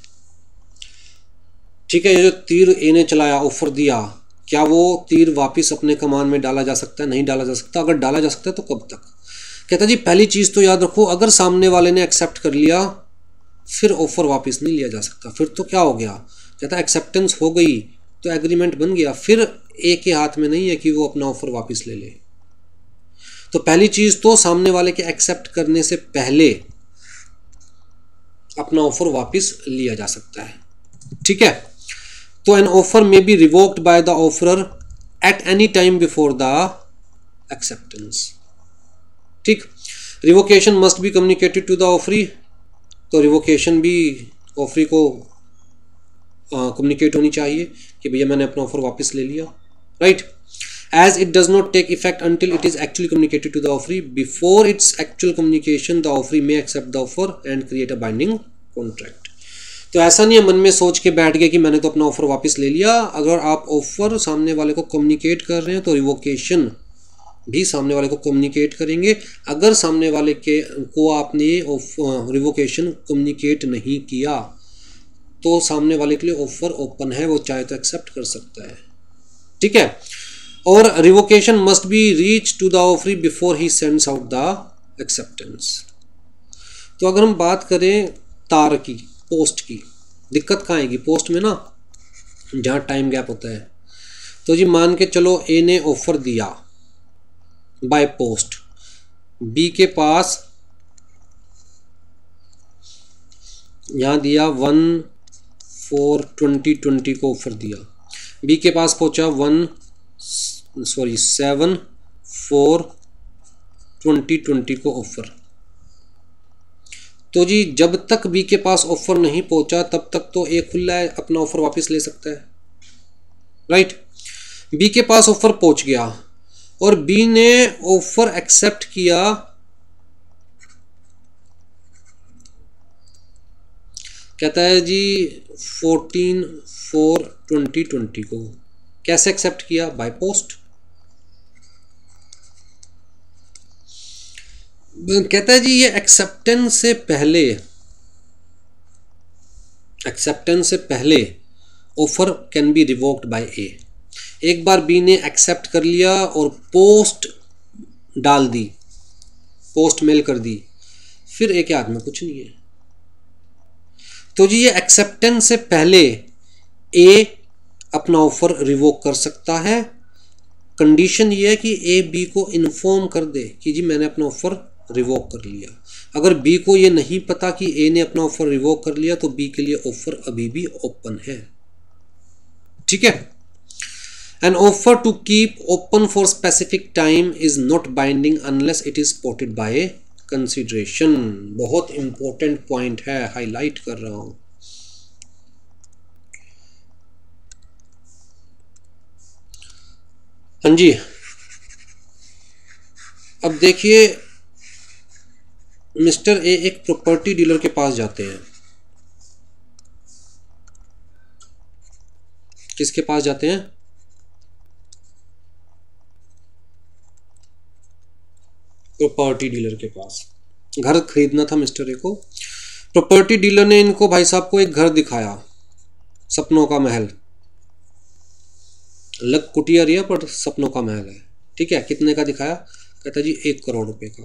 Speaker 1: ठीक है, ये जो तीर ए ने चलाया, ऑफर दिया, क्या वो तीर वापस अपने कमान में डाला जा सकता है? नहीं डाला जा सकता। अगर डाला जा सकता है तो कब तक? कहता जी पहली चीज़ तो याद रखो, अगर सामने वाले ने एक्सेप्ट कर लिया फिर ऑफर वापस नहीं लिया जा सकता। फिर तो क्या हो गया? कहता एक्सेप्टेंस हो गई तो एग्रीमेंट बन गया, फिर ए के हाथ में नहीं है कि वो अपना ऑफर वापस ले ले। तो पहली चीज़ तो सामने वाले के एक्सेप्ट करने से पहले अपना ऑफर वापस लिया जा सकता है, ठीक है। तो an offer may be revoked by the offeror at any time before the acceptance, ठीक। Revocation must be communicated to the offeree, तो रिवोकेशन भी ऑफरी को कम्युनिकेट होनी चाहिए कि भैया मैंने अपना ऑफर वापस ले लिया, right. As it does not take effect until it is actually communicated to the offeree, before its actual communication the offeree may accept the offer and create a binding contract. तो ऐसा नहीं है मन में सोच के बैठ गया कि मैंने तो अपना ऑफर वापस ले लिया। अगर आप ऑफर सामने वाले को कम्युनिकेट कर रहे हैं तो रिवोकेशन भी सामने वाले को कम्युनिकेट करेंगे। अगर सामने वाले को आपने रिवोकेशन कम्युनिकेट नहीं किया तो सामने वाले के लिए ऑफर ओपन है, वो चाहे तो एक्सेप्ट कर सकता है, ठीक है। और revocation must be reach to the offeree before he sends out the acceptance. तो अगर हम बात करें तार की, पोस्ट की, दिक्कत कहाँ आएगी? पोस्ट में ना, जहाँ टाइम गैप होता है। तो जी मान के चलो ए ने ऑफर दिया बाय पोस्ट, बी के पास यहाँ दिया 1/4/2020 को ऑफर दिया, बी के पास पहुँचा 7/4/2020 को ऑफर। तो जी जब तक बी के पास ऑफर नहीं पहुंचा तब तक तो ए खुला है, अपना ऑफर वापस ले सकता है, राइट। बी के पास ऑफर पहुंच गया और बी ने ऑफर एक्सेप्ट किया, कहता है जी 14/4/2020 को। कैसे एक्सेप्ट किया? By post. कहता है जी ये एक्सेप्टेंस से पहले offer can be revoked by A. एक बार बी ने एक्सेप्ट कर लिया और पोस्ट डाल दी, पोस्ट मेल कर दी, फिर ए के हाथ में कुछ नहीं है। तो जी ये एक्सेप्टेंस से पहले ए अपना ऑफर रिवोक कर सकता है। कंडीशन ये है कि ए बी को इन्फॉर्म कर दे कि जी मैंने अपना ऑफर रिवोक कर लिया। अगर बी को ये नहीं पता कि ए ने अपना ऑफर रिवोक कर लिया तो बी के लिए ऑफर अभी भी ओपन है, ठीक है। An offer to keep open for specific time is not binding unless it is supported by a consideration. बहुत इंपॉर्टेंट पॉइंट है, हाईलाइट कर रहा हूं. हाँ जी, अब देखिए मिस्टर ए एक प्रॉपर्टी डीलर के पास जाते हैं. किसके पास जाते हैं? प्रॉपर्टी डीलर के पास. घर खरीदना था मिस्टर ए को. प्रॉपर्टी डीलर ने इनको, भाई साहब को, एक घर दिखाया, सपनों का महल. लग कुटिया रिया पर सपनों का महल है. ठीक है, कितने का दिखाया? कहता जी 1 करोड़ रुपए का.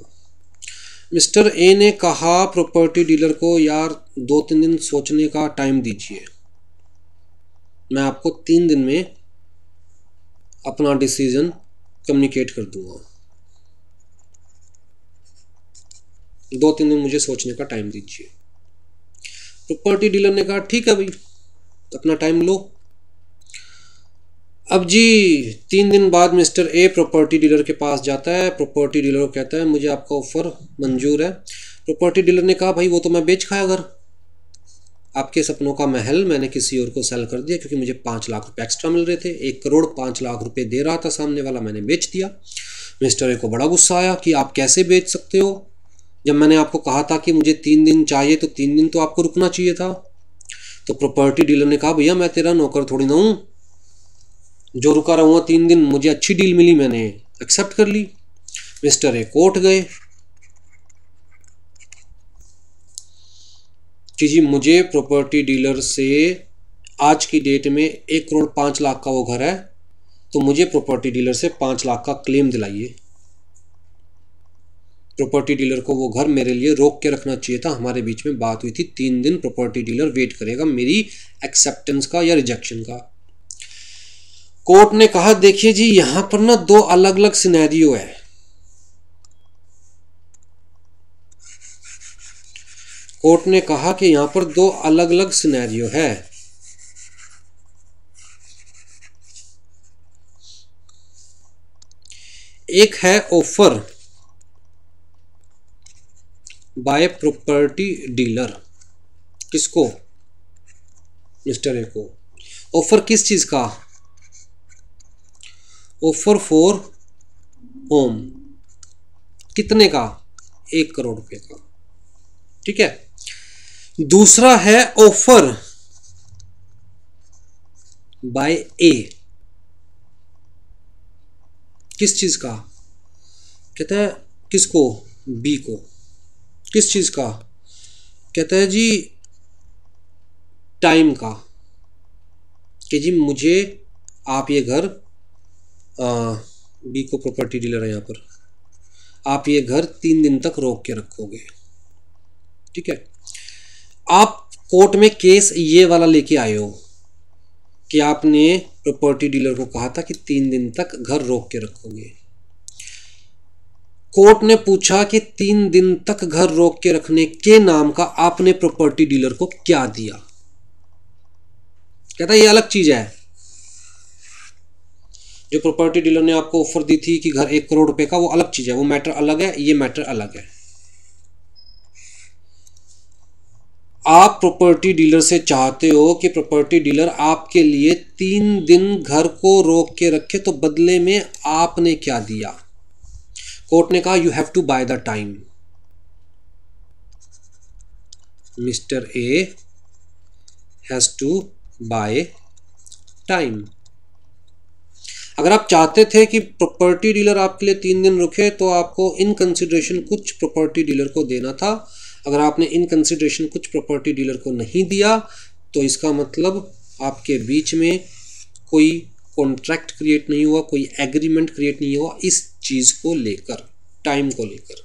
Speaker 1: मिस्टर ए ने कहा प्रॉपर्टी डीलर को, यार 2-3 दिन सोचने का टाइम दीजिए, मैं आपको 3 दिन में अपना डिसीजन कम्युनिकेट कर दूंगा. 2-3 दिन मुझे सोचने का टाइम दीजिए. प्रॉपर्टी डीलर ने कहा ठीक है भाई, अपना टाइम लो. अब जी 3 दिन बाद मिस्टर ए प्रॉपर्टी डीलर के पास जाता है. प्रॉपर्टी डीलर को कहता है मुझे आपका ऑफर मंजूर है. प्रॉपर्टी डीलर ने कहा भाई वो तो मैं बेच खाया घर, आपके सपनों का महल मैंने किसी और को सेल कर दिया क्योंकि मुझे 5 लाख रुपए एक्स्ट्रा मिल रहे थे. 1 करोड़ 5 लाख रुपए दे रहा था सामने वाला, मैंने बेच दिया. मिस्टर ए को बड़ा गुस्सा आया कि आप कैसे बेच सकते हो, जब मैंने आपको कहा था कि मुझे 3 दिन चाहिए तो 3 दिन तो आपको रुकना चाहिए था. तो प्रॉपर्टी डीलर ने कहा भैया मैं तेरा नौकर थोड़ी ना हूं जो रुका रहूंगा 3 दिन, मुझे अच्छी डील मिली, मैंने एक्सेप्ट कर ली. मिस्टर ए कोर्ट गए कि जी मुझे प्रॉपर्टी डीलर से आज की डेट में 1 करोड़ 5 लाख का वो घर है, तो मुझे प्रॉपर्टी डीलर से 5 लाख का क्लेम दिलाइए. प्रॉपर्टी डीलर को वो घर मेरे लिए रोक के रखना चाहिए था, हमारे बीच में बात हुई थी 3 दिन प्रॉपर्टी डीलर वेट करेगा मेरी एक्सेप्टेंस का या रिजेक्शन का. कोर्ट ने कहा देखिए जी यहां पर ना 2 अलग अलग सिनेरियो है. कोर्ट ने कहा कि यहां पर 2 अलग अलग सिनेरियो है. एक है ऑफर बाय प्रॉपर्टी डीलर. किसको? मिस्टर ए को. ऑफर किस चीज का? Offer for home. कितने का? 1 करोड़ रुपए का. ठीक है. दूसरा है ऑफर बाय ए. किस चीज का? कहता है किसको? बी को. किस चीज का? कहता है जी टाइम का, कि जी मुझे आप ये घर, बी को प्रॉपर्टी डीलर है यहाँ पर, आप ये घर 3 दिन तक रोक के रखोगे. ठीक है. आप कोर्ट में केस ये वाला लेके आए हो कि आपने प्रॉपर्टी डीलर को कहा था कि 3 दिन तक घर रोक के रखोगे. कोर्ट ने पूछा कि 3 दिन तक घर रोक के रखने के नाम का आपने प्रॉपर्टी डीलर को क्या दिया? कहता है ये अलग चीज है. जो प्रॉपर्टी डीलर ने आपको ऑफर दी थी कि घर 1 करोड़ रुपए का, वो अलग चीज है, वो मैटर अलग है, ये मैटर अलग है. आप प्रॉपर्टी डीलर से चाहते हो कि प्रॉपर्टी डीलर आपके लिए 3 दिन घर को रोक के रखे, तो बदले में आपने क्या दिया? कोर्ट ने कहा you have to buy the time. Mister A has to buy time. अगर आप चाहते थे कि प्रॉपर्टी डीलर आपके लिए 3 दिन रुके तो आपको इन कंसिडरेशन कुछ प्रॉपर्टी डीलर को देना था. अगर आपने इन कंसिडरेशन कुछ प्रॉपर्टी डीलर को नहीं दिया तो इसका मतलब आपके बीच में कोई कॉन्ट्रैक्ट क्रिएट नहीं हुआ, कोई एग्रीमेंट क्रिएट नहीं हुआ इस चीज को लेकर, टाइम को लेकर.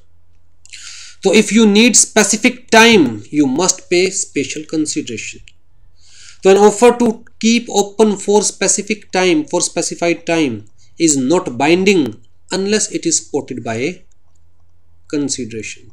Speaker 1: तो if you need specific time you must pay special consideration. तो an offer to keep open for specific time, for specified time is not binding unless it is supported by a consideration.